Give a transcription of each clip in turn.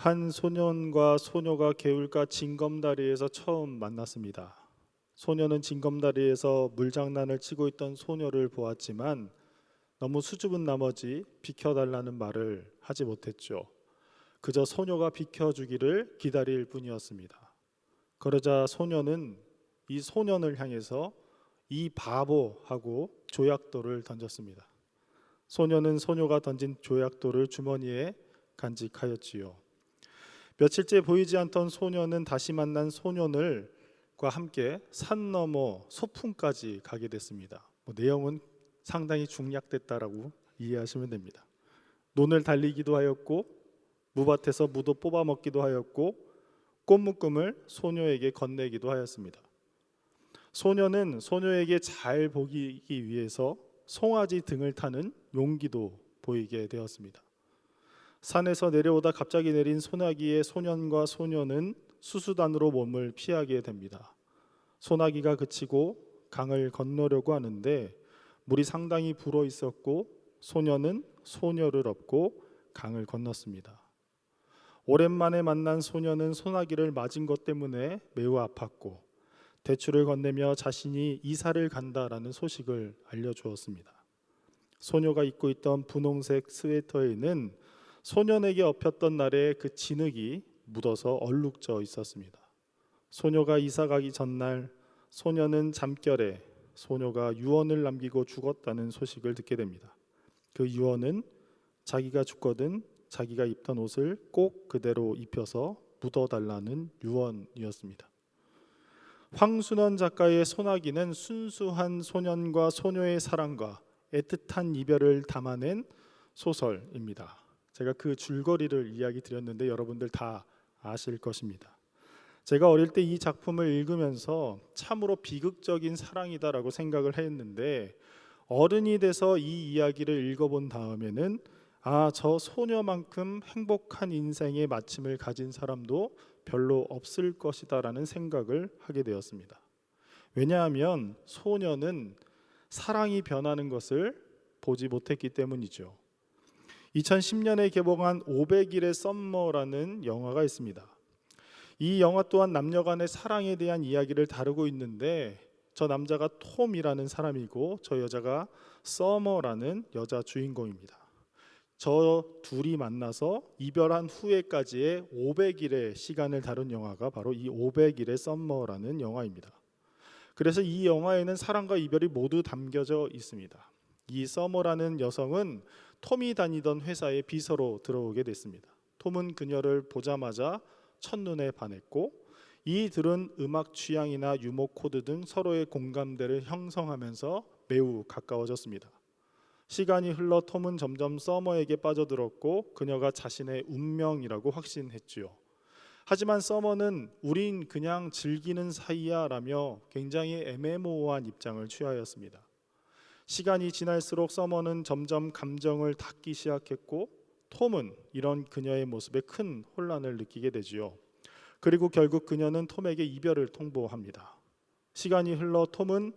한 소년과 소녀가 개울가 징검다리에서 처음 만났습니다. 소년은 징검다리에서 물장난을 치고 있던 소녀를 보았지만 너무 수줍은 나머지 비켜달라는 말을 하지 못했죠. 그저 소녀가 비켜주기를 기다릴 뿐이었습니다. 그러자 소녀는 이 소년을 향해서 이 바보 하고 조약돌을 던졌습니다. 소녀는 소녀가 던진 조약돌을 주머니에 간직하였지요. 며칠째 보이지 않던 소녀는 다시 만난 소년과 함께 산 너머 소풍까지 가게 됐습니다. 내용은 상당히 중약됐다라고 이해하시면 됩니다. 논을 달리기도 하였고 무밭에서 무도 뽑아 먹기도 하였고 꽃묶음을 소녀에게 건네기도 하였습니다. 소녀는 소녀에게 잘 보이기 위해서 송아지 등을 타는 용기도 보이게 되었습니다. 산에서 내려오다 갑자기 내린 소나기에 소년과 소녀는 수수단으로 몸을 피하게 됩니다. 소나기가 그치고 강을 건너려고 하는데 물이 상당히 불어 있었고 소녀는 소녀를 업고 강을 건넜습니다. 오랜만에 만난 소녀는 소나기를 맞은 것 때문에 매우 아팠고 대추를 건네며 자신이 이사를 간다라는 소식을 알려주었습니다. 소녀가 입고 있던 분홍색 스웨터에는 소년에게 업혔던 날의 그 진흙이 묻어서 얼룩져 있었습니다. 소녀가 이사 가기 전날 소녀는 잠결에 소녀가 유언을 남기고 죽었다는 소식을 듣게 됩니다. 그 유언은 자기가 죽거든 자기가 입던 옷을 꼭 그대로 입혀서 묻어달라는 유언이었습니다. 황순원 작가의 소나기는 순수한 소년과 소녀의 사랑과 애틋한 이별을 담아낸 소설입니다. 제가 그 줄거리를 이야기 드렸는데 여러분들 다 아실 것입니다. 제가 어릴 때 이 작품을 읽으면서 참으로 비극적인 사랑이다라고 생각을 했는데 어른이 돼서 이 이야기를 읽어본 다음에는 저 소녀만큼 행복한 인생의 마침을 가진 사람도 별로 없을 것이다라는 생각을 하게 되었습니다. 왜냐하면 소녀는 사랑이 변하는 것을 보지 못했기 때문이죠. 2010년에 개봉한 500일의 썸머라는 영화가 있습니다. 이 영화 또한 남녀 간의 사랑에 대한 이야기를 다루고 있는데 저 남자가 톰이라는 사람이고 저 여자가 서머라는 여자 주인공입니다. 저 둘이 만나서 이별한 후에까지의 500일의 시간을 다룬 영화가 바로 이 500일의 썸머라는 영화입니다. 그래서 이 영화에는 사랑과 이별이 모두 담겨져 있습니다. 이 서머라는 여성은 톰이 다니던 회사의 비서로 들어오게 됐습니다. 톰은 그녀를 보자마자 첫눈에 반했고 이 둘은 음악 취향이나 유머 코드 등 서로의 공감대를 형성하면서 매우 가까워졌습니다. 시간이 흘러 톰은 점점 서머에게 빠져들었고 그녀가 자신의 운명이라고 확신했지요. 하지만 서머는 우린 그냥 즐기는 사이야 라며 굉장히 애매모호한 입장을 취하였습니다. 시간이 지날수록 서머는 점점 감정을 닫기 시작했고 톰은 이런 그녀의 모습에 큰 혼란을 느끼게 되지요. 그리고 결국 그녀는 톰에게 이별을 통보합니다. 시간이 흘러 톰은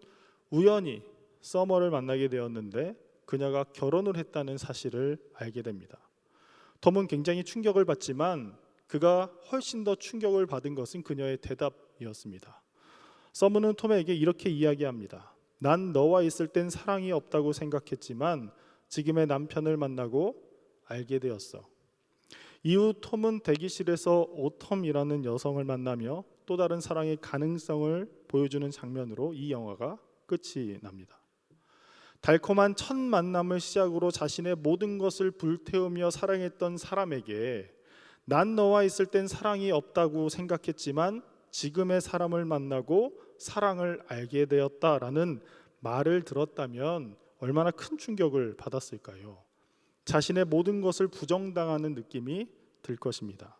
우연히 서머를 만나게 되었는데 그녀가 결혼을 했다는 사실을 알게 됩니다. 톰은 굉장히 충격을 받지만 그가 훨씬 더 충격을 받은 것은 그녀의 대답이었습니다. 서머는 톰에게 이렇게 이야기합니다. 난 너와 있을 땐 사랑이 없다고 생각했지만 지금의 남편을 만나고 알게 되었어. 이후 톰은 대기실에서 오텀이라는 여성을 만나며 또 다른 사랑의 가능성을 보여주는 장면으로 이 영화가 끝이 납니다. 달콤한 첫 만남을 시작으로 자신의 모든 것을 불태우며 사랑했던 사람에게 난 너와 있을 땐 사랑이 없다고 생각했지만 지금의 사람을 만나고 사랑을 알게 되었다라는 말을 들었다면 얼마나 큰 충격을 받았을까요? 자신의 모든 것을 부정당하는 느낌이 들 것입니다.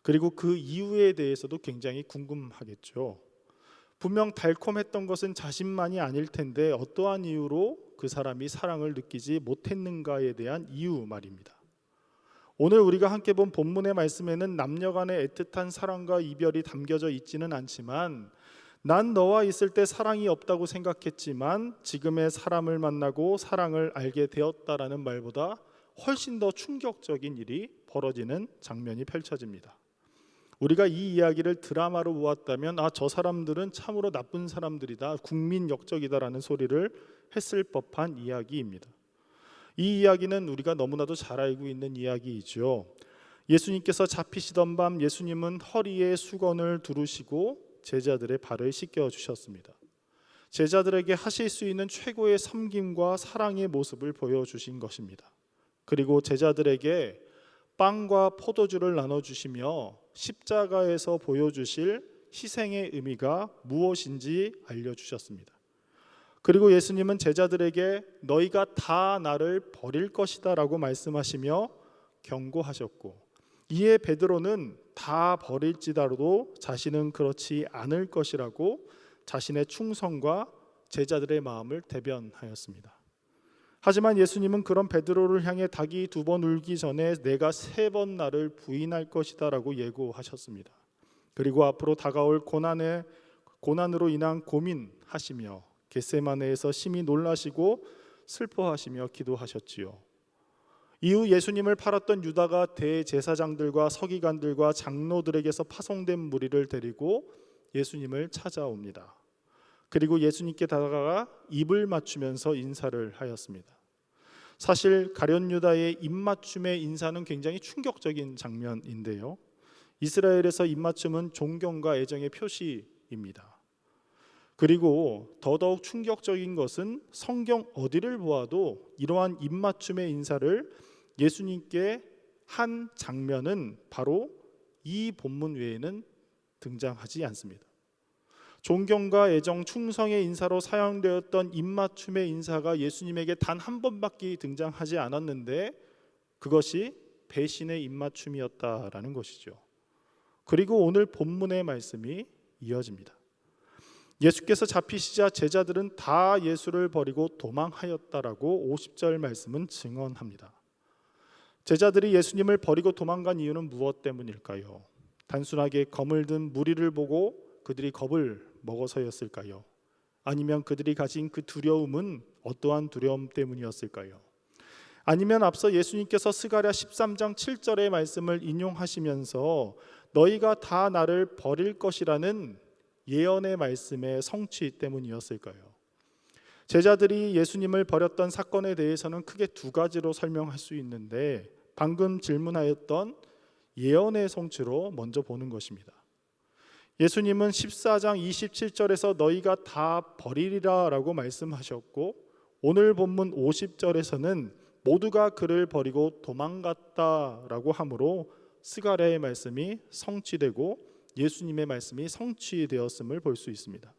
그리고 그 이유에 대해서도 굉장히 궁금하겠죠. 분명 달콤했던 것은 자신만이 아닐 텐데 어떠한 이유로 그 사람이 사랑을 느끼지 못했는가에 대한 이유 말입니다. 오늘 우리가 함께 본 본문의 말씀에는 남녀 간의 애틋한 사랑과 이별이 담겨져 있지는 않지만 난 너와 있을 때 사랑이 없다고 생각했지만 지금의 사람을 만나고 사랑을 알게 되었다라는 말보다 훨씬 더 충격적인 일이 벌어지는 장면이 펼쳐집니다. 우리가 이 이야기를 드라마로 보았다면 저 사람들은 참으로 나쁜 사람들이다, 국민 역적이다라는 소리를 했을 법한 이야기입니다. 이 이야기는 우리가 너무나도 잘 알고 있는 이야기이죠. 예수님께서 잡히시던 밤 예수님은 허리에 수건을 두르시고 제자들의 발을 씻겨 주셨습니다. 제자들에게 하실 수 있는 최고의 섬김과 사랑의 모습을 보여주신 것입니다. 그리고 제자들에게 빵과 포도주를 나눠주시며 십자가에서 보여주실 희생의 의미가 무엇인지 알려주셨습니다. 그리고 예수님은 제자들에게 너희가 다 나를 버릴 것이다 라고 말씀하시며 경고하셨고, 이에 베드로는 다 버릴지라도 자신은 그렇지 않을 것이라고 자신의 충성과 제자들의 마음을 대변하였습니다. 하지만 예수님은 그런 베드로를 향해 닭이 2번 울기 전에 내가 3번 나를 부인할 것이다 라고 예고하셨습니다. 그리고 앞으로 다가올 고난으로 인한 고민하시며 겟세마네에서 심히 놀라시고 슬퍼하시며 기도하셨지요. 이후 예수님을 팔았던 유다가 대제사장들과 서기관들과 장로들에게서 파송된 무리를 데리고 예수님을 찾아옵니다. 그리고 예수님께 다가가 입을 맞추면서 인사를 하였습니다. 사실 가룟 유다의 입맞춤의 인사는 굉장히 충격적인 장면인데요, 이스라엘에서 입맞춤은 존경과 애정의 표시입니다. 그리고 더더욱 충격적인 것은 성경 어디를 보아도 이러한 입맞춤의 인사를 예수님께 한 장면은 바로 이 본문 외에는 등장하지 않습니다. 존경과 애정, 충성의 인사로 사용되었던 입맞춤의 인사가 예수님에게 단 한 번밖에 등장하지 않았는데 그것이 배신의 입맞춤이었다라는 것이죠. 그리고 오늘 본문의 말씀이 이어집니다. 예수께서 잡히시자 제자들은 다 예수를 버리고 도망하였다라고 50절 말씀은 증언합니다. 제자들이 예수님을 버리고 도망간 이유는 무엇 때문일까요? 단순하게 검을 든 무리를 보고 그들이 겁을 먹어서였을까요? 아니면 그들이 가진 그 두려움은 어떠한 두려움 때문이었을까요? 아니면 앞서 예수님께서 스가랴 13장 7절의 말씀을 인용하시면서 너희가 다 나를 버릴 것이라는 예언의 말씀의 성취 때문이었을까요? 제자들이 예수님을 버렸던 사건에 대해서는 크게 2가지로 설명할 수 있는데, 방금 질문하였던 예언의 성취로 먼저 보는 것입니다. 예수님은 14장 27절에서 너희가 다 버리리라 라고 말씀하셨고, 오늘 본문 50절에서는 모두가 그를 버리고 도망갔다라고 하므로 스가랴의 말씀이 성취되고 예수님의 말씀이 성취되었음을 볼 수 있습니다.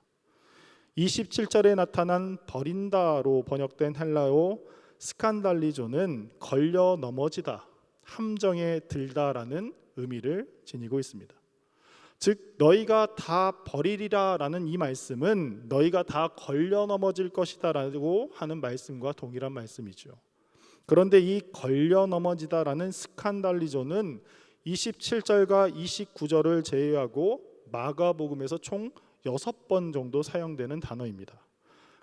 27절에 나타난 버린다로 번역된 헬라어 스칸달리조는 걸려 넘어지다, 함정에 들다라는 의미를 지니고 있습니다. 즉 너희가 다 버리리라 라는 이 말씀은 너희가 다 걸려 넘어질 것이다 라고 하는 말씀과 동일한 말씀이죠. 그런데 이 걸려 넘어지다 라는 스칸달리조는 27절과 29절을 제외하고 마가복음에서 총 6번 정도 사용되는 단어입니다.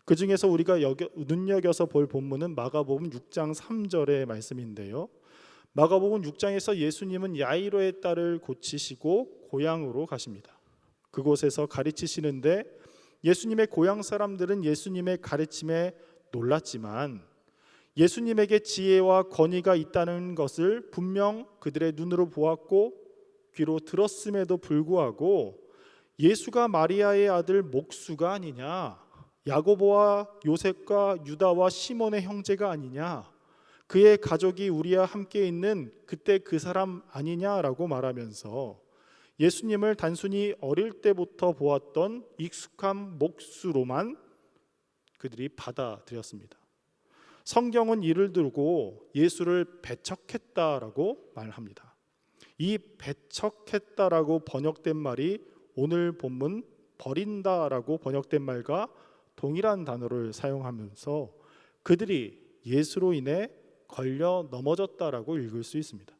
그 중에서 우리가 눈여겨서 볼 본문은 마가복음 6장 3절의 말씀인데요, 마가복음 6장에서 예수님은 야이로의 딸을 고치시고 고향으로 가십니다. 그곳에서 가르치시는데 예수님의 고향 사람들은 예수님의 가르침에 놀랐지만 예수님에게 지혜와 권위가 있다는 것을 분명 그들의 눈으로 보았고 귀로 들었음에도 불구하고 예수가 마리아의 아들 목수가 아니냐, 야고보와 요셉과 유다와 시몬의 형제가 아니냐, 그의 가족이 우리와 함께 있는 그때 그 사람 아니냐라고 말하면서 예수님을 단순히 어릴 때부터 보았던 익숙한 목수로만 그들이 받아들였습니다. 성경은 이를 두고 예수를 배척했다라고 말합니다. 이 배척했다라고 번역된 말이 오늘 본문 버린다라고 번역된 말과 동일한 단어를 사용하면서 그들이 예수로 인해 걸려 넘어졌다라고 읽을 수 있습니다.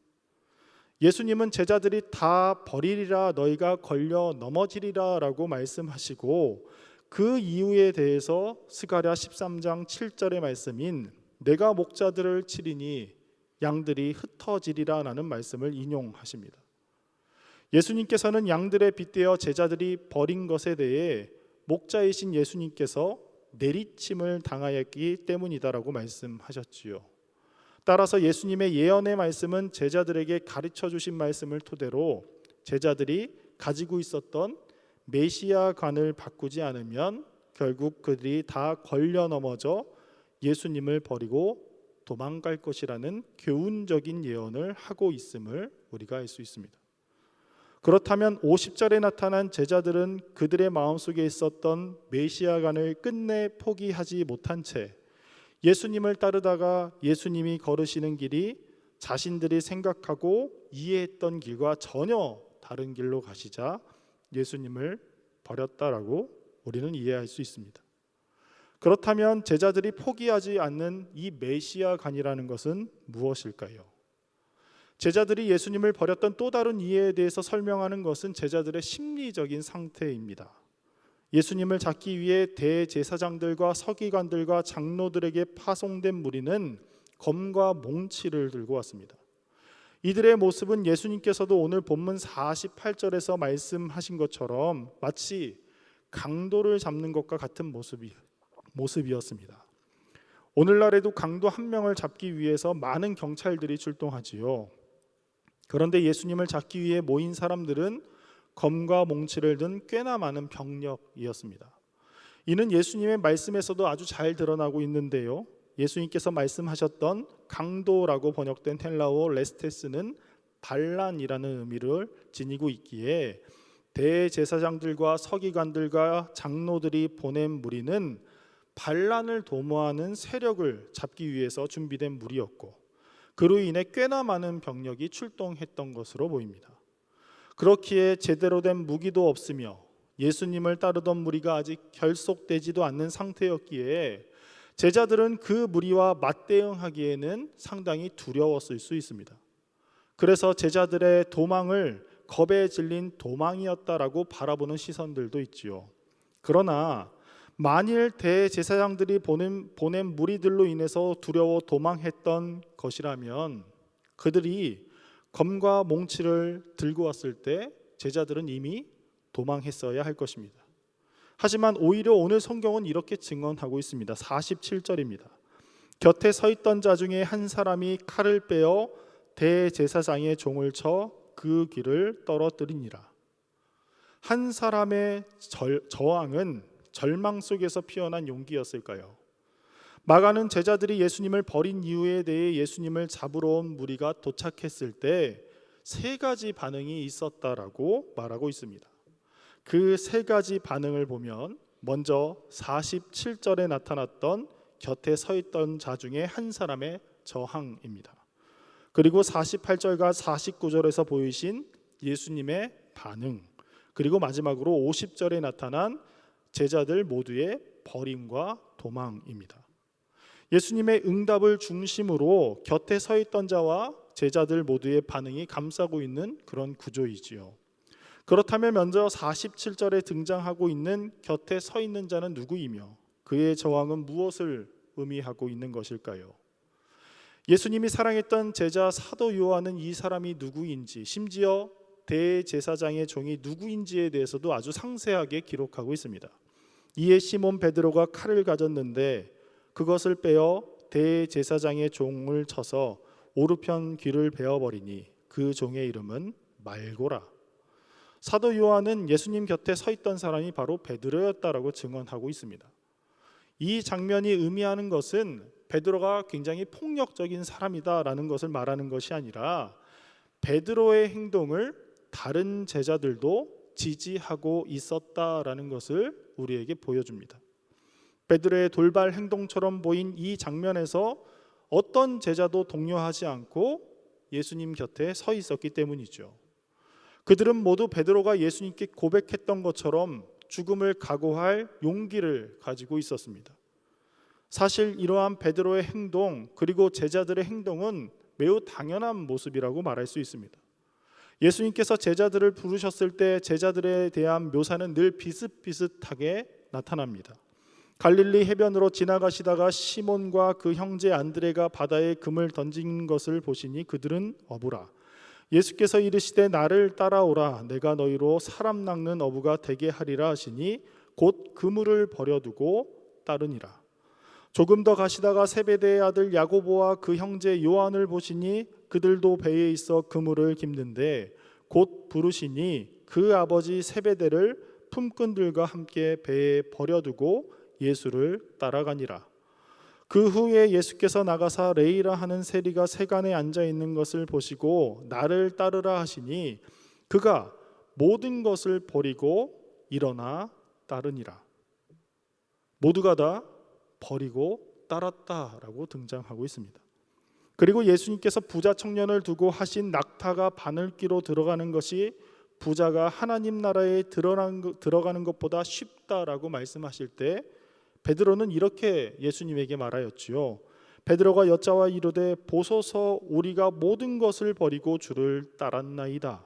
예수님은 제자들이 다 버리리라, 너희가 걸려 넘어지리라 라고 말씀하시고 그 이유에 대해서 스가랴 13장 7절의 말씀인 내가 목자들을 치리니 양들이 흩어지리라라는 말씀을 인용하십니다. 예수님께서는 양들에 빗대어 제자들이 버린 것에 대해 목자이신 예수님께서 내리침을 당하였기 때문이다라고 말씀하셨지요. 따라서 예수님의 예언의 말씀은 제자들에게 가르쳐 주신 말씀을 토대로 제자들이 가지고 있었던 메시아관을 바꾸지 않으면 결국 그들이 다 걸려 넘어져 예수님을 버리고 도망갈 것이라는 교훈적인 예언을 하고 있음을 우리가 알 수 있습니다. 그렇다면 50절에 나타난 제자들은 그들의 마음속에 있었던 메시아관을 끝내 포기하지 못한 채 예수님을 따르다가 예수님이 걸으시는 길이 자신들이 생각하고 이해했던 길과 전혀 다른 길로 가시자 예수님을 버렸다라고 우리는 이해할 수 있습니다. 그렇다면 제자들이 포기하지 않는 이 메시아관이라는 것은 무엇일까요? 제자들이 예수님을 버렸던 또 다른 이해에 대해서 설명하는 것은 제자들의 심리적인 상태입니다. 예수님을 잡기 위해 대제사장들과 서기관들과 장로들에게 파송된 무리는 검과 몽치를 들고 왔습니다. 이들의 모습은 예수님께서도 오늘 본문 48절에서 말씀하신 것처럼 마치 강도를 잡는 것과 같은 모습이었습니다. 오늘날에도 강도 한 명을 잡기 위해서 많은 경찰들이 출동하지요. 그런데 예수님을 잡기 위해 모인 사람들은 검과 몽치를 든 꽤나 많은 병력이었습니다. 이는 예수님의 말씀에서도 아주 잘 드러나고 있는데요. 예수님께서 말씀하셨던 강도라고 번역된 헬라어 레스테스는 반란이라는 의미를 지니고 있기에 대제사장들과 서기관들과 장로들이 보낸 무리는 반란을 도모하는 세력을 잡기 위해서 준비된 무리였고 그로 인해 꽤나 많은 병력이 출동했던 것으로 보입니다. 그렇기에 제대로 된 무기도 없으며 예수님을 따르던 무리가 아직 결속되지도 않는 상태였기에 제자들은 그 무리와 맞대응하기에는 상당히 두려웠을 수 있습니다. 그래서 제자들의 도망을 겁에 질린 도망이었다라고 바라보는 시선들도 있지요. 그러나 만일 대제사장들이 보낸 무리들로 인해서 두려워 도망했던 것이라면 그들이 검과 몽치를 들고 왔을 때 제자들은 이미 도망했어야 할 것입니다. 하지만 오히려 오늘 성경은 이렇게 증언하고 있습니다. 47절입니다. 곁에 서 있던 자 중에 한 사람이 칼을 빼어 대제사장의 종을 쳐 그 귀를 떨어뜨리니라. 한 사람의 저항은 절망 속에서 피어난 용기였을까요? 마가는 제자들이 예수님을 버린 이유에 대해 예수님을 잡으러 온 무리가 도착했을 때 세 가지 반응이 있었다라고 말하고 있습니다. 그 세 가지 반응을 보면 먼저 47절에 나타났던 곁에 서 있던 자 중에 한 사람의 저항입니다. 그리고 48절과 49절에서 보이신 예수님의 반응, 그리고 마지막으로 50절에 나타난 제자들 모두의 버림과 도망입니다. 예수님의 응답을 중심으로 곁에 서 있던 자와 제자들 모두의 반응이 감싸고 있는 그런 구조이지요. 그렇다면 먼저 47절에 등장하고 있는 곁에 서 있는 자는 누구이며 그의 저항은 무엇을 의미하고 있는 것일까요? 예수님이 사랑했던 제자 사도 요한은 이 사람이 누구인지, 심지어 대제사장의 종이 누구인지에 대해서도 아주 상세하게 기록하고 있습니다. 이에 시몬 베드로가 칼을 가졌는데 그것을 빼어 대제사장의 종을 쳐서 오른편 귀를 베어버리니 그 종의 이름은 말고라. 사도 요한은 예수님 곁에 서 있던 사람이 바로 베드로였다라고 증언하고 있습니다. 이 장면이 의미하는 것은 베드로가 굉장히 폭력적인 사람이다라는 것을 말하는 것이 아니라 베드로의 행동을 다른 제자들도 지지하고 있었다라는 것을 우리에게 보여줍니다. 베드로의 돌발 행동처럼 보인 이 장면에서 어떤 제자도 동요하지 않고 예수님 곁에 서 있었기 때문이죠. 그들은 모두 베드로가 예수님께 고백했던 것처럼 죽음을 각오할 용기를 가지고 있었습니다. 사실 이러한 베드로의 행동 그리고 제자들의 행동은 매우 당연한 모습이라고 말할 수 있습니다. 예수님께서 제자들을 부르셨을 때 제자들에 대한 묘사는 늘 비슷비슷하게 나타납니다. 갈릴리 해변으로 지나가시다가 시몬과 그 형제 안드레가 바다에 금을 던진 것을 보시니 그들은 어부라. 예수께서 이르시되 나를 따라오라. 내가 너희로 사람 낚는 어부가 되게 하리라 하시니 곧 그물을 버려두고 따르니라. 조금 더 가시다가 세베대의 아들 야고보와 그 형제 요한을 보시니 그들도 배에 있어 그물을 깁는데 곧 부르시니 그 아버지 세베대를 품꾼들과 함께 배에 버려두고 예수를 따라가니라. 그 후에 예수께서 나가사 레이라 하는 세리가 세간에 앉아 있는 것을 보시고 나를 따르라 하시니 그가 모든 것을 버리고 일어나 따르니라. 모두가 다 버리고 따랐다라고 등장하고 있습니다. 그리고 예수님께서 부자 청년을 두고 하신 낙타가 바늘기로 들어가는 것이 부자가 하나님 나라에 들어가는 것보다 쉽다라고 말씀하실 때 베드로는 이렇게 예수님에게 말하였지요. 베드로가 여짜와 이르되 보소서 우리가 모든 것을 버리고 주를 따랐나이다.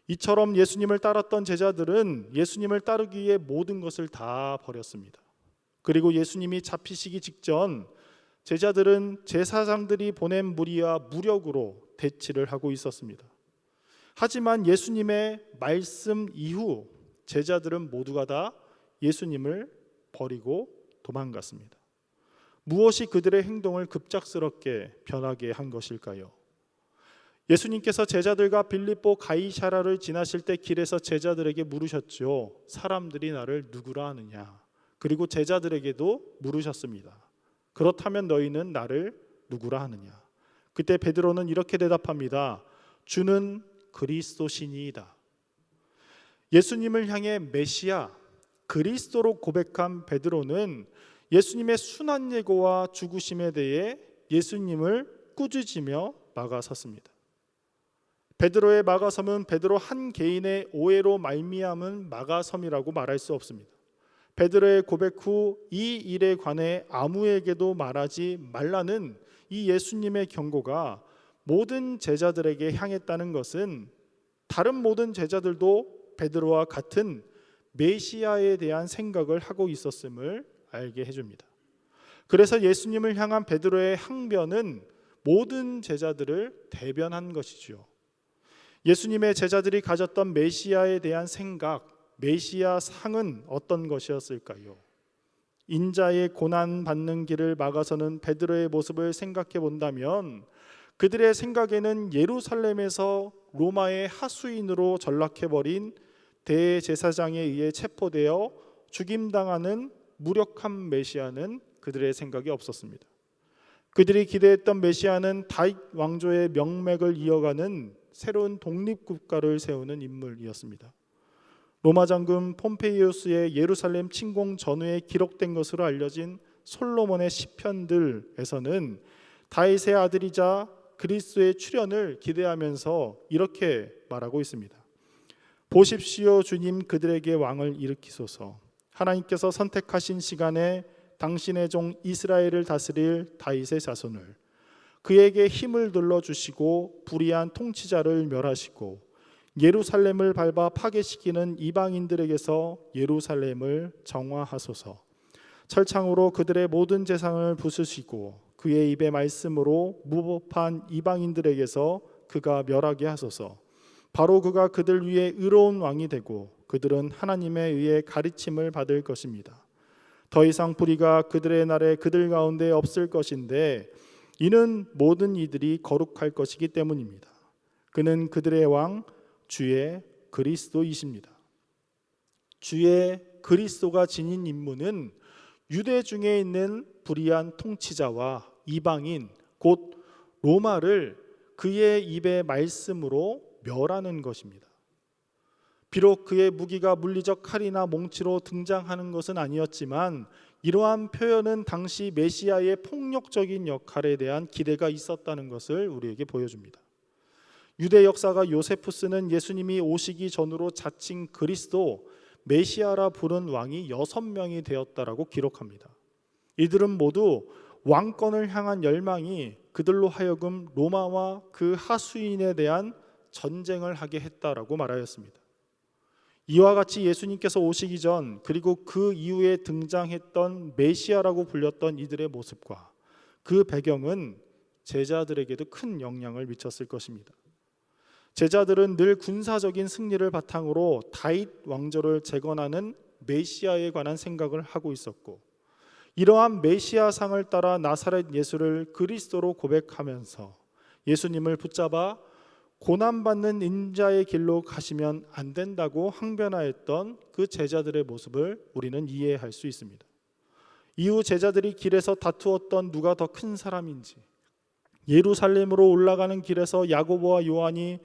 이처럼 예수님을 따랐던 제자들은 예수님을 따르기 위해 모든 것을 다 버렸습니다. 그리고 예수님이 잡히시기 직전 제자들은 제사장들이 보낸 무리와 무력으로 대치를 하고 있었습니다. 하지만 예수님의 말씀 이후 제자들은 모두가 다 예수님을 버리고 도망갔습니다. 무엇이 그들의 행동을 급작스럽게 변하게 한 것일까요? 예수님께서 제자들과 빌립보 가이사라를 지나실 때 길에서 제자들에게 물으셨죠. 사람들이 나를 누구라 하느냐? 그리고 제자들에게도 물으셨습니다. 그렇다면 너희는 나를 누구라 하느냐? 그때 베드로는 이렇게 대답합니다. 주는 그리스도시니이다. 예수님을 향해 메시아, 그리스도로 고백한 베드로는 예수님의 순환 예고와 죽으심에 대해 예수님을 꾸짖으며 막아섰습니다. 베드로의 막아섬은 베드로 한 개인의 오해로 말미암은 막아섬이라고 말할 수 없습니다. 베드로의 고백 후 이 일에 관해 아무에게도 말하지 말라는 이 예수님의 경고가 모든 제자들에게 향했다는 것은 다른 모든 제자들도 베드로와 같은 메시아에 대한 생각을 하고 있었음을 알게 해줍니다. 그래서 예수님을 향한 베드로의 항변은 모든 제자들을 대변한 것이지요. 예수님의 제자들이 가졌던 메시아에 대한 생각, 메시아 상은 어떤 것이었을까요? 인자의 고난 받는 길을 막아서는 베드로의 모습을 생각해 본다면 그들의 생각에는 예루살렘에서 로마의 하수인으로 전락해버린 대제사장에 의해 체포되어 죽임당하는 무력한 메시아는 그들의 생각에 없었습니다. 그들이 기대했던 메시아는 다윗 왕조의 명맥을 이어가는 새로운 독립국가를 세우는 인물이었습니다. 로마 장군 폼페이우스의 예루살렘 침공 전후에 기록된 것으로 알려진 솔로몬의 시편들에서는 다윗의 아들이자 그리스도의 출현을 기대하면서 이렇게 말하고 있습니다. 보십시오 주님 그들에게 왕을 일으키소서. 하나님께서 선택하신 시간에 당신의 종 이스라엘을 다스릴 다윗의 자손을 그에게 힘을 둘러주시고 불의한 통치자를 멸하시고 예루살렘을 밟아 파괴시키는 이방인들에게서 예루살렘을 정화하소서. 철창으로 그들의 모든 재상을 부수시고 그의 입의 말씀으로 무법한 이방인들에게서 그가 멸하게 하소서. 바로 그가 그들 위에 의로운 왕이 되고 그들은 하나님에 의해 가르침을 받을 것입니다. 더 이상 불의가 그들의 날에 그들 가운데 없을 것인데 이는 모든 이들이 거룩할 것이기 때문입니다. 그는 그들의 왕 주의 그리스도이십니다. 주의 그리스도가 지닌 임무는 유대 중에 있는 불의한 통치자와 이방인 곧 로마를 그의 입의 말씀으로 멸하는 것입니다. 비록 그의 무기가 물리적 칼이나 몽치로 등장하는 것은 아니었지만 이러한 표현은 당시 메시아의 폭력적인 역할에 대한 기대가 있었다는 것을 우리에게 보여줍니다. 유대 역사가 요세푸스는 예수님이 오시기 전으로 자칭 그리스도 메시아라 부른 왕이 6명이 되었다라고 기록합니다. 이들은 모두 왕권을 향한 열망이 그들로 하여금 로마와 그 하수인에 대한 전쟁을 하게 했다라고 말하였습니다. 이와 같이 예수님께서 오시기 전 그리고 그 이후에 등장했던 메시아라고 불렸던 이들의 모습과 그 배경은 제자들에게도 큰 영향을 미쳤을 것입니다. 제자들은 늘 군사적인 승리를 바탕으로 다윗 왕조를 재건하는 메시아에 관한 생각을 하고 있었고, 이러한 메시아상을 따라 나사렛 예수를 그리스도로 고백하면서 예수님을 붙잡아 고난받는 인자의 길로 가시면 안 된다고 항변하였던 그 제자들의 모습을 우리는 이해할 수 있습니다. 이후 제자들이 길에서 다투었던 누가 더 큰 사람인지, 예루살렘으로 올라가는 길에서 야고보와 요한이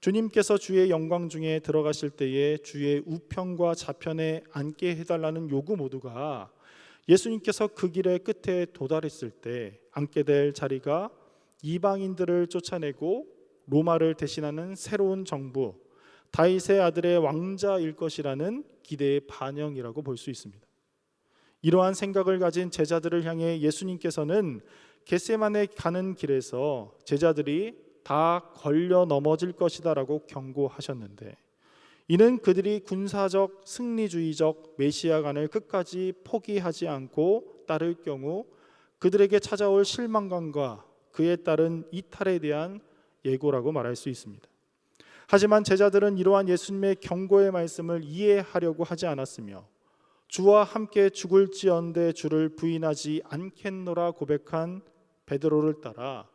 주님께서 주의 영광 중에 들어가실 때에 주의 우편과 좌편에 앉게 해달라는 요구 모두가 예수님께서 그 길의 끝에 도달했을 때 앉게 될 자리가 이방인들을 쫓아내고 로마를 대신하는 새로운 정부, 다윗의 아들의 왕자일 것이라는 기대의 반영이라고 볼 수 있습니다. 이러한 생각을 가진 제자들을 향해 예수님께서는 겟세마네 가는 길에서 제자들이 다 걸려 넘어질 것이다 라고 경고하셨는데, 이는 그들이 군사적 승리주의적 메시아관을 끝까지 포기하지 않고 따를 경우 그들에게 찾아올 실망감과 그에 따른 이탈에 대한 예고라고 말할 수 있습니다. 하지만 제자들은 이러한 예수님의 경고의 말씀을 이해하려고 하지 않았으며 주와 함께 죽을지언데 주를 부인하지 않겠노라 고백한 베드로를 따라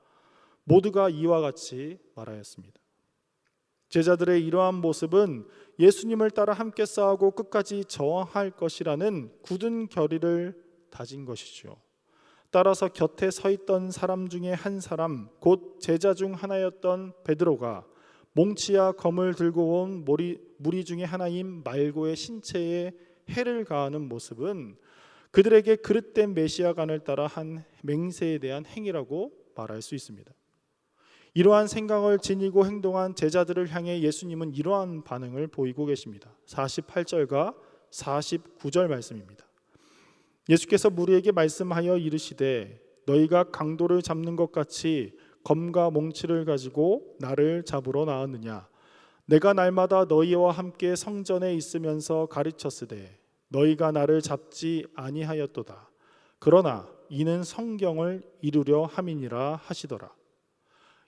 모두가 이와 같이 말하였습니다. 제자들의 이러한 모습은 예수님을 따라 함께 싸우고 끝까지 저항할 것이라는 굳은 결의를 다진 것이죠. 따라서 곁에 서 있던 사람 중에 한 사람, 곧 제자 중 하나였던 베드로가 몽치와 검을 들고 온 무리 중에 하나인 말고의 신체에 해를 가하는 모습은 그들에게 그릇된 메시아관을 따라 한 맹세에 대한 행위라고 말할 수 있습니다. 이러한 생각을 지니고 행동한 제자들을 향해 예수님은 이러한 반응을 보이고 계십니다. 48절과 49절 말씀입니다. 예수께서 무리에게 말씀하여 이르시되 너희가 강도를 잡는 것 같이 검과 몽치를 가지고 나를 잡으러 나왔느냐. 내가 날마다 너희와 함께 성전에 있으면서 가르쳤으되 너희가 나를 잡지 아니하였도다. 그러나 이는 성경을 이루려 함이니라 하시더라.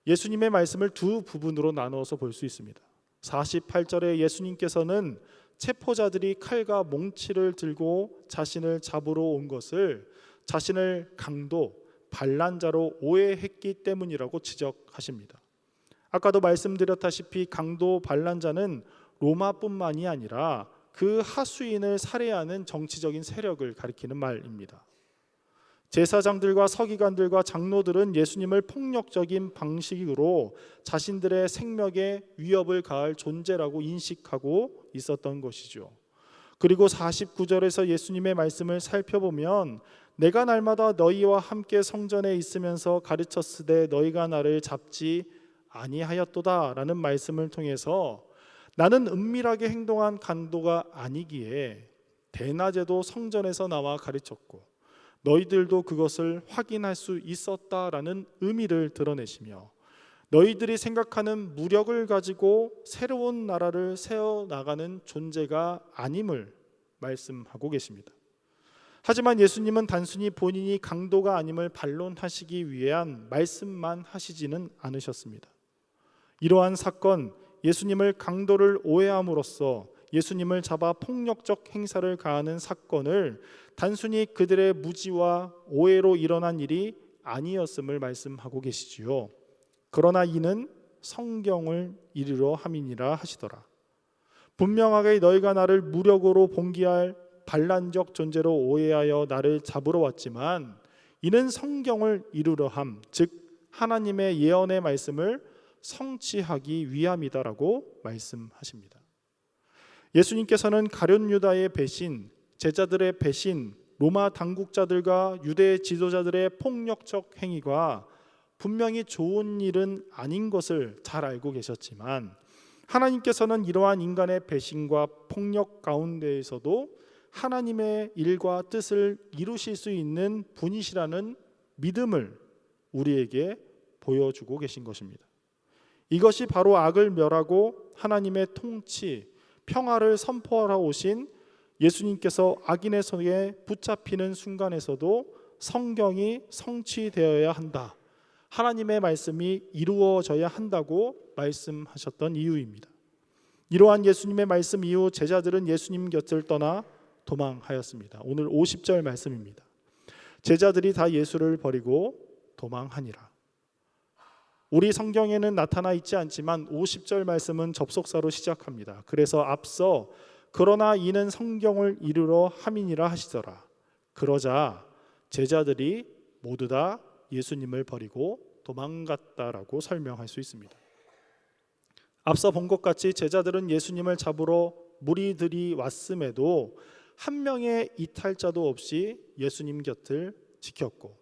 예수님의 말씀을 두 부분으로 나누어서 볼 수 있습니다. 48절에 예수님께서는 체포자들이 칼과 몽치를 들고 자신을 잡으러 온 것을 자신을 강도, 반란자로 오해했기 때문이라고 지적하십니다. 아까도 말씀드렸다시피 강도, 반란자는 로마뿐만이 아니라 그 하수인을 살해하는 정치적인 세력을 가리키는 말입니다. 제사장들과 서기관들과 장로들은 예수님을 폭력적인 방식으로 자신들의 생명에 위협을 가할 존재라고 인식하고 있었던 것이죠. 그리고 49절에서 예수님의 말씀을 살펴보면 내가 날마다 너희와 함께 성전에 있으면서 가르쳤으되 너희가 나를 잡지 아니하였도다 라는 말씀을 통해서 나는 은밀하게 행동한 강도가 아니기에 대낮에도 성전에서 나와 가르쳤고 너희들도 그것을 확인할 수 있었다라는 의미를 드러내시며 너희들이 생각하는 무력을 가지고 새로운 나라를 세워나가는 존재가 아님을 말씀하고 계십니다. 하지만 예수님은 단순히 본인이 강도가 아님을 반론하시기 위한 말씀만 하시지는 않으셨습니다. 이러한 사건, 예수님을 강도를 오해함으로써 예수님을 잡아 폭력적 행사를 가하는 사건을 단순히 그들의 무지와 오해로 일어난 일이 아니었음을 말씀하고 계시지요. 그러나 이는 성경을 이루려 함이니라 하시더라. 분명하게 너희가 나를 무력으로 봉기할 반란적 존재로 오해하여 나를 잡으러 왔지만 이는 성경을 이루려 함, 즉 하나님의 예언의 말씀을 성취하기 위함이다라고 말씀하십니다. 예수님께서는 가룟 유다의 배신, 제자들의 배신, 로마 당국자들과 유대 지도자들의 폭력적 행위가 분명히 좋은 일은 아닌 것을 잘 알고 계셨지만 하나님께서는 이러한 인간의 배신과 폭력 가운데에서도 하나님의 일과 뜻을 이루실 수 있는 분이시라는 믿음을 우리에게 보여주고 계신 것입니다. 이것이 바로 악을 멸하고 하나님의 통치, 평화를 선포하러 오신 예수님께서 악인의 손에 붙잡히는 순간에서도 성경이 성취되어야 한다, 하나님의 말씀이 이루어져야 한다고 말씀하셨던 이유입니다. 이러한 예수님의 말씀 이후 제자들은 예수님 곁을 떠나 도망하였습니다. 오늘 50절 말씀입니다. 제자들이 다 예수를 버리고 도망하니라. 우리 성경에는 나타나 있지 않지만 50절 말씀은 접속사로 시작합니다. 그래서 앞서 그러나 이는 성경을 이루러 함이니라 하시더라. 그러자 제자들이 모두 다 예수님을 버리고 도망갔다라고 설명할 수 있습니다. 앞서 본 것 같이 제자들은 예수님을 잡으러 무리들이 왔음에도 한 명의 이탈자도 없이 예수님 곁을 지켰고,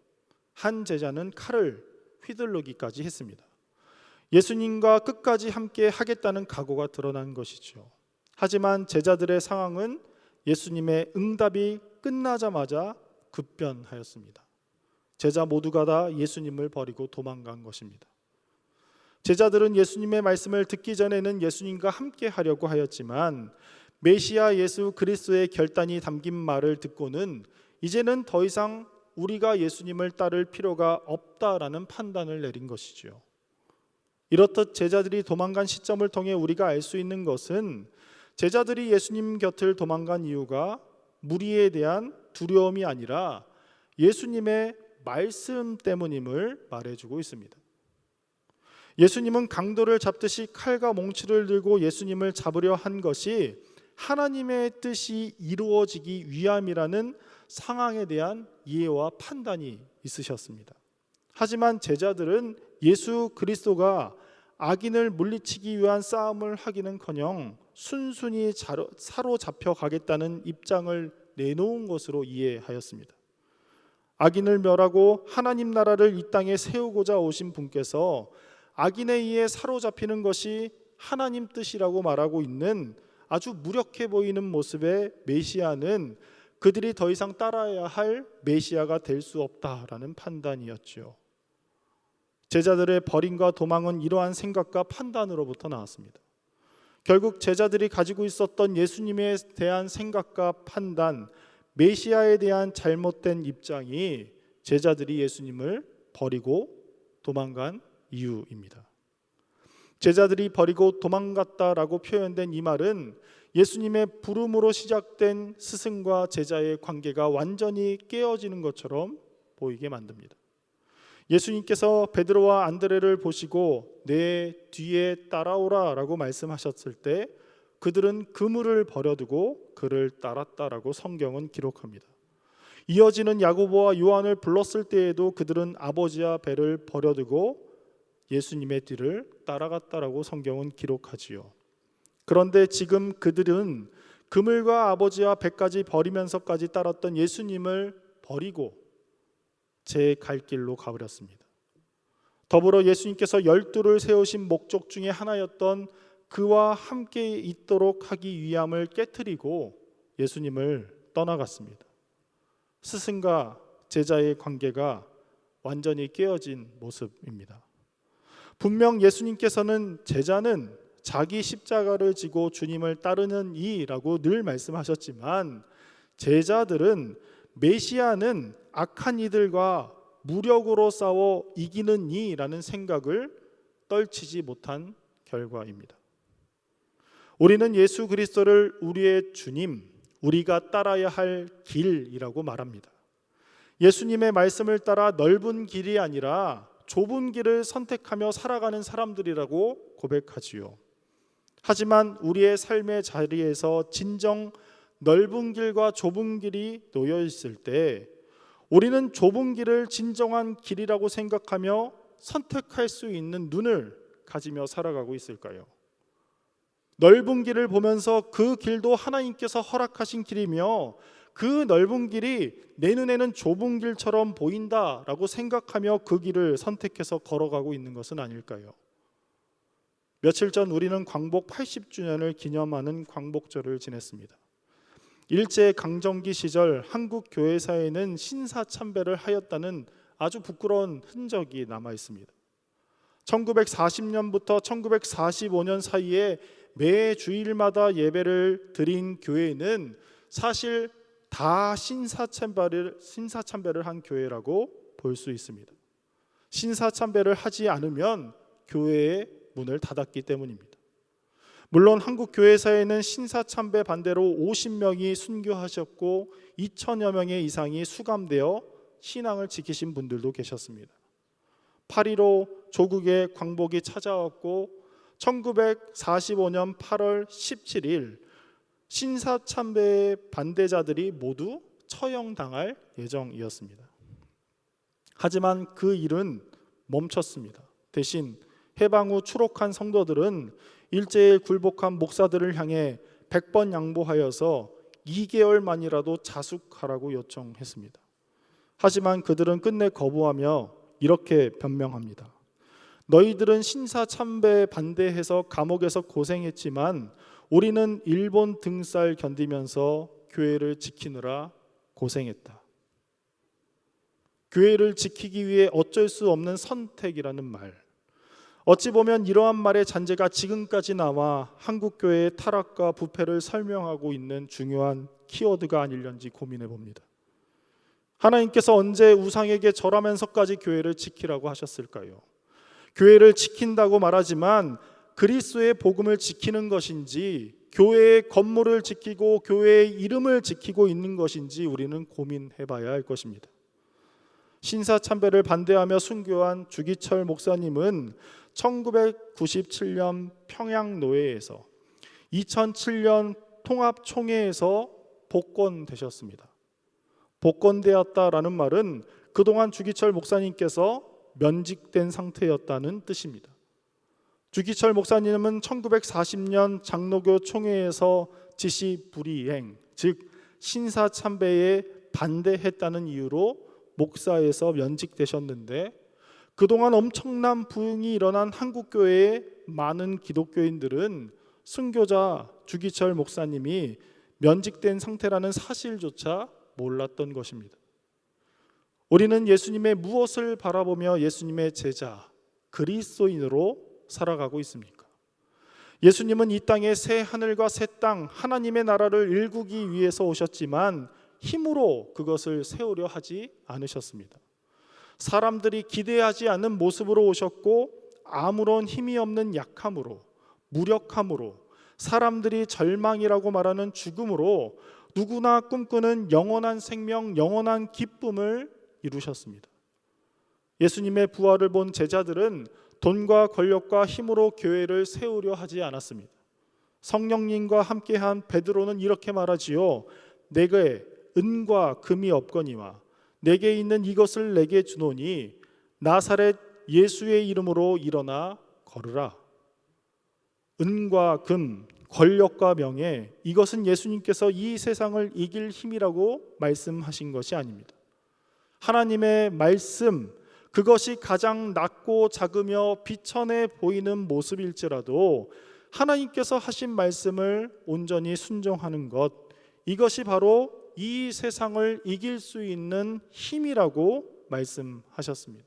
한 제자는 칼을 휘둘르기까지 했습니다. 예수님과 끝까지 함께 하겠다는 각오가 드러난 것이죠. 하지만 제자들의 상황은 예수님의 응답이 끝나자마자 급변하였습니다. 제자 모두가 다 예수님을 버리고 도망간 것입니다. 제자들은 예수님의 말씀을 듣기 전에는 예수님과 함께 하려고 하였지만 메시아 예수 그리스도의 결단이 담긴 말을 듣고는 이제는 더 이상 우리가 예수님을 따를 필요가 없다라는 판단을 내린 것이죠. 이렇듯 제자들이 도망간 시점을 통해 우리가 알 수 있는 것은 제자들이 예수님 곁을 도망간 이유가 무리에 대한 두려움이 아니라 예수님의 말씀 때문임을 말해주고 있습니다. 예수님은 강도를 잡듯이 칼과 몽치를 들고 예수님을 잡으려 한 것이 하나님의 뜻이 이루어지기 위함이라는 상황에 대한 이해와 판단이 있으셨습니다. 하지만 제자들은 예수 그리스도가 악인을 물리치기 위한 싸움을 하기는커녕 순순히 사로잡혀 가겠다는 입장을 내놓은 것으로 이해하였습니다. 악인을 멸하고 하나님 나라를 이 땅에 세우고자 오신 분께서 악인에 의해 사로잡히는 것이 하나님 뜻이라고 말하고 있는 아주 무력해 보이는 모습의 메시아는 그들이 더 이상 따라야 할 메시아가 될 수 없다라는 판단이었죠. 제자들의 버림과 도망은 이러한 생각과 판단으로부터 나왔습니다. 결국 제자들이 가지고 있었던 예수님에 대한 생각과 판단, 메시아에 대한 잘못된 입장이 제자들이 예수님을 버리고 도망간 이유입니다. 제자들이 버리고 도망갔다라고 표현된 이 말은 예수님의 부름으로 시작된 스승과 제자의 관계가 완전히 깨어지는 것처럼 보이게 만듭니다. 예수님께서 베드로와 안드레를 보시고 내 뒤에 따라오라 라고 말씀하셨을 때 그들은 그물을 버려두고 그를 따랐다라고 성경은 기록합니다. 이어지는 야고보와 요한을 불렀을 때에도 그들은 아버지와 배를 버려두고 예수님의 뒤를 따라갔다라고 성경은 기록하지요. 그런데 지금 그들은 그물과 아버지와 배까지 버리면서까지 따랐던 예수님을 버리고 제 갈 길로 가버렸습니다. 더불어 예수님께서 12를 세우신 목적 중에 하나였던 그와 함께 있도록 하기 위함을 깨트리고 예수님을 떠나갔습니다. 스승과 제자의 관계가 완전히 깨어진 모습입니다. 분명 예수님께서는 제자는 자기 십자가를 지고 주님을 따르는 이라고 늘 말씀하셨지만 제자들은 메시아는 악한 이들과 무력으로 싸워 이기는 이라는 생각을 떨치지 못한 결과입니다. 우리는 예수 그리스도를 우리의 주님, 우리가 따라야 할 길이라고 말합니다. 예수님의 말씀을 따라 넓은 길이 아니라 좁은 길을 선택하며 살아가는 사람들이라고 고백하지요. 하지만 우리의 삶의 자리에서 진정 넓은 길과 좁은 길이 놓여 있을 때 우리는 좁은 길을 진정한 길이라고 생각하며 선택할 수 있는 눈을 가지며 살아가고 있을까요? 넓은 길을 보면서 그 길도 하나님께서 허락하신 길이며 그 넓은 길이 내 눈에는 좁은 길처럼 보인다라고 생각하며 그 길을 선택해서 걸어가고 있는 것은 아닐까요? 며칠 전 우리는 광복 80주년을 기념하는 광복절을 지냈습니다. 일제 강점기 시절 한국 교회사에는 신사참배를 하였다는 아주 부끄러운 흔적이 남아 있습니다. 1940년부터 1945년 사이에 매 주일마다 예배를 드린 교회는 사실 다 신사참배를 한 교회라고 볼 수 있습니다. 신사참배를 하지 않으면 교회의 문을 닫았기 때문입니다. 물론 한국 교회사에는 신사참배 반대로 50명이 순교하셨고 2천여 명의 이상이 수감되어 신앙을 지키신 분들도 계셨습니다. 8.15 조국의 광복이 찾아왔고 1945년 8월 17일 신사참배의 반대자들이 모두 처형당할 예정이었습니다. 하지만 그 일은 멈췄습니다. 대신 해방 후 추록한 성도들은 일제에 굴복한 목사들을 향해 100번 양보하여서 2개월만이라도 자숙하라고 요청했습니다. 하지만 그들은 끝내 거부하며 이렇게 변명합니다. 너희들은 신사참배 반대해서 감옥에서 고생했지만 우리는 일본 등살 견디면서 교회를 지키느라 고생했다. 교회를 지키기 위해 어쩔 수 없는 선택이라는 말. 어찌 보면 이러한 말의 잔재가 지금까지 나와 한국교회의 타락과 부패를 설명하고 있는 중요한 키워드가 아닐런지 고민해 봅니다. 하나님께서 언제 우상에게 절하면서까지 교회를 지키라고 하셨을까요? 교회를 지킨다고 말하지만 그리스도의 복음을 지키는 것인지 교회의 건물을 지키고 교회의 이름을 지키고 있는 것인지 우리는 고민해 봐야 할 것입니다. 신사참배를 반대하며 순교한 주기철 목사님은 1997년 평양노회에서 2007년 통합총회에서 복권되셨습니다. 복권되었다라는 말은 그동안 주기철 목사님께서 면직된 상태였다는 뜻입니다. 주기철 목사님은 1940년 장로교 총회에서 지시 불이행, 즉 신사참배에 반대했다는 이유로 목사에서 면직되셨는데 그동안 엄청난 부흥이 일어난 한국교회의 많은 기독교인들은 순교자 주기철 목사님이 면직된 상태라는 사실조차 몰랐던 것입니다. 우리는 예수님의 무엇을 바라보며 예수님의 제자, 그리스도인으로 살아가고 있습니까? 예수님은 이 땅에 새 하늘과 새 땅, 하나님의 나라를 일구기 위해서 오셨지만 힘으로 그것을 세우려 하지 않으셨습니다. 사람들이 기대하지 않는 모습으로 오셨고 아무런 힘이 없는 약함으로, 무력함으로, 사람들이 절망이라고 말하는 죽음으로 누구나 꿈꾸는 영원한 생명, 영원한 기쁨을 이루셨습니다. 예수님의 부활을 본 제자들은 돈과 권력과 힘으로 교회를 세우려 하지 않았습니다. 성령님과 함께한 베드로는 이렇게 말하지요. 내게 은과 금이 없거니와 내게 있는 이것을 내게 주노니 나사렛 예수의 이름으로 일어나 걸으라. 은과 금, 권력과 명예, 이것은 예수님께서 이 세상을 이길 힘이라고 말씀하신 것이 아닙니다. 하나님의 말씀, 그것이 가장 낮고 작으며 비천해 보이는 모습일지라도 하나님께서 하신 말씀을 온전히 순종하는 것, 이것이 바로 이 세상을 이길 수 있는 힘이라고 말씀하셨습니다.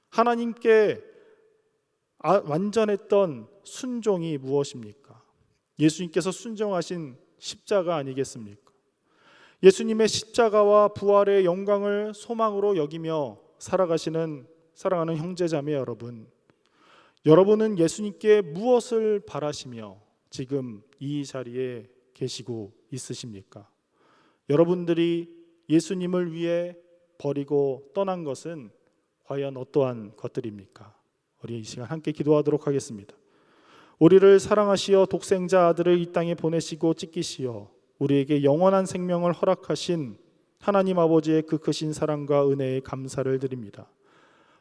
하나님께 완전했던 순종이 무엇입니까? 예수님께서 순종하신 십자가 아니겠습니까? 예수님의 십자가와 부활의 영광을 소망으로 여기며 살아가는 형제자매 여러분, 여러분은 예수님께 무엇을 바라시며 지금 이 자리에 계시고 있으십니까? 여러분들이 예수님을 위해 버리고 떠난 것은 과연 어떠한 것들입니까? 우리 이 시간 함께 기도하도록 하겠습니다. 우리를 사랑하시어 독생자 아들을 이 땅에 보내시고 찢기시어 우리에게 영원한 생명을 허락하신 하나님 아버지의 그 크신 사랑과 은혜에 감사를 드립니다.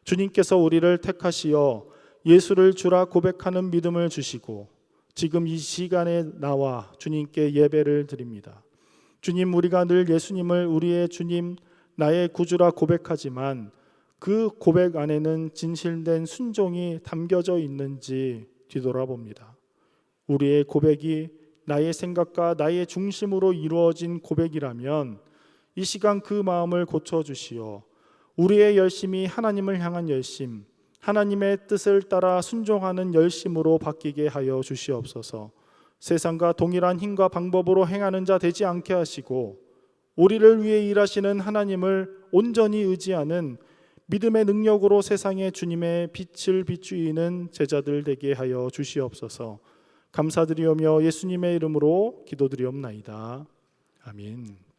주님께서 우리를 택하시어 예수를 주라 고백하는 믿음을 주시고 지금 이 시간에 나와 주님께 예배를 드립니다. 주님, 우리가 늘 예수님을 우리의 주님, 나의 구주라 고백하지만 그 고백 안에는 진실된 순종이 담겨져 있는지 뒤돌아봅니다. 우리의 고백이 나의 생각과 나의 중심으로 이루어진 고백이라면 이 시간 그 마음을 고쳐주시어 우리의 열심이 하나님을 향한 열심, 하나님의 뜻을 따라 순종하는 열심으로 바뀌게 하여 주시옵소서. 세상과 동일한 힘과 방법으로 행하는 자 되지 않게 하시고 우리를 위해 일하시는 하나님을 온전히 의지하는 믿음의 능력으로 세상에 주님의 빛을 비추이는 제자들 되게 하여 주시옵소서. 감사드리오며 예수님의 이름으로 기도드리옵나이다. 아멘.